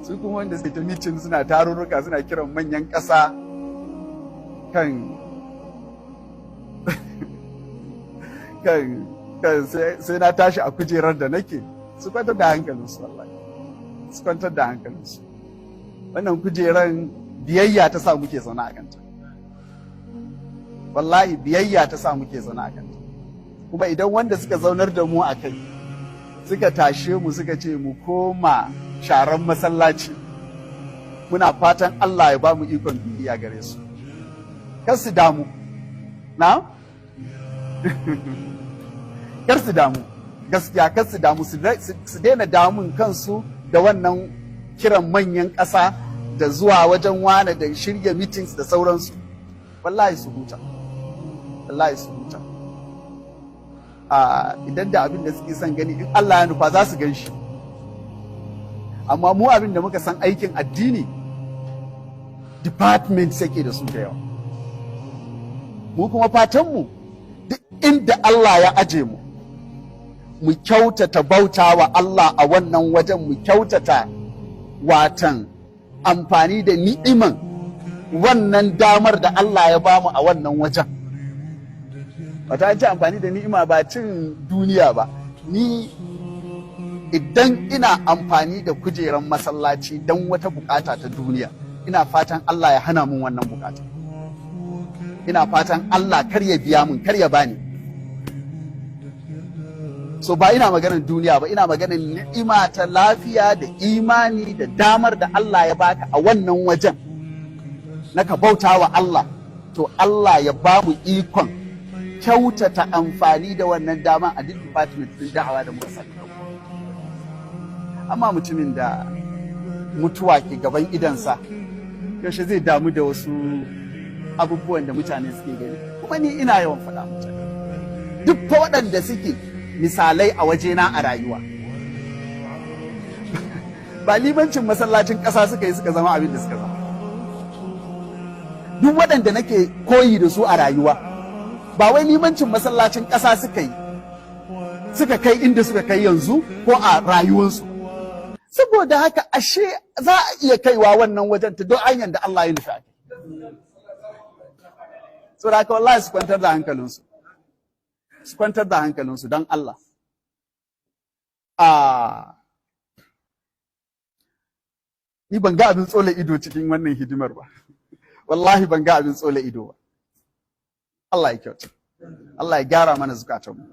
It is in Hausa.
su kuma wanda suke ta mitin suna tarurruka suna kiran manyan ƙasa kan sai na tashi a kujerar da nake, su kwantar da hankalinsu wallahi, su kwantar da hankalinsu. Wannan kujeran biyayya ta sa muke zaune a kanta, wallahi biyayya ta sa muke zaune a kanta. Kuma idan wanda suka zaunar da mu a kai suka tashe mu suka ce mu koma sharan masallaci, muna fatan Allah ya ba mu ikon biyayya gare su. Kar su damu, na? Kar su damu, gaskiya kar su damu, su daina damun kansu da wannan kiran manyan ƙasa da zuwa wajen wane da shirya meetings da sauransu. Wallahi su huta, wallahi su huta. Idan da abin da suke son gani in Allah ya nufa za su gan shi. Amma mu abin da muka san aikin addini department sake da su da yawa. Mu kuma fatanmu duk inda Allah ya aje mu, mu kyautata bauta wa Allah a wannan wajen, mu kyautata watan amfani da ni'iman wannan damar da Allah ya bamu a wannan wajen. Wata an ce amfani da ni'ima ba cin duniya ba. Ni idan ina amfani da kujeran masallaci don wata bukata ta duniya, ina fatan Allah ya hana mun wannan bukata. Ina fatan Allah kar ya biya mun, kar ya bani. So ba ina maganar duniya ba, ina maganar ni'ima ta lafiya da imani da damar da Allah ya baka a wannan wajen na ka bauta wa Allah. To Allah ya ba mu ikon kyautata amfani da wannan dama a duk department din da'awa da muka sani. Amma mutumin da mutuwa ke gaban idansa, yaushe zai damu da wasu abubuwan da mutane suke gani? Kuma ni ina yawan faɗa mutane, duk fa waɗanda suke misalai a wajena a rayuwa ba limancin masallacin ƙasa suka yi suka zama abin da suka zama. Duk waɗanda nake koyi da su a rayuwa ba wai limancin masallacin ƙasa suka yi suka kai inda suka kai yanzu ko a rayuwarsu. Saboda haka ashe za a iya kaiwa wannan wajen ta don hanyar da Allah ya nufa. Saboda haka wallahi su kwantar da hankalinsu, su kwantar da hankalinsu don Allah. Ni ban ga abin tsola ido cikin wannan hidimar ba, wallahi ban ga abin tsola ido ba. Allah ya kyauta, Allah ya gyara mana zukatanmu.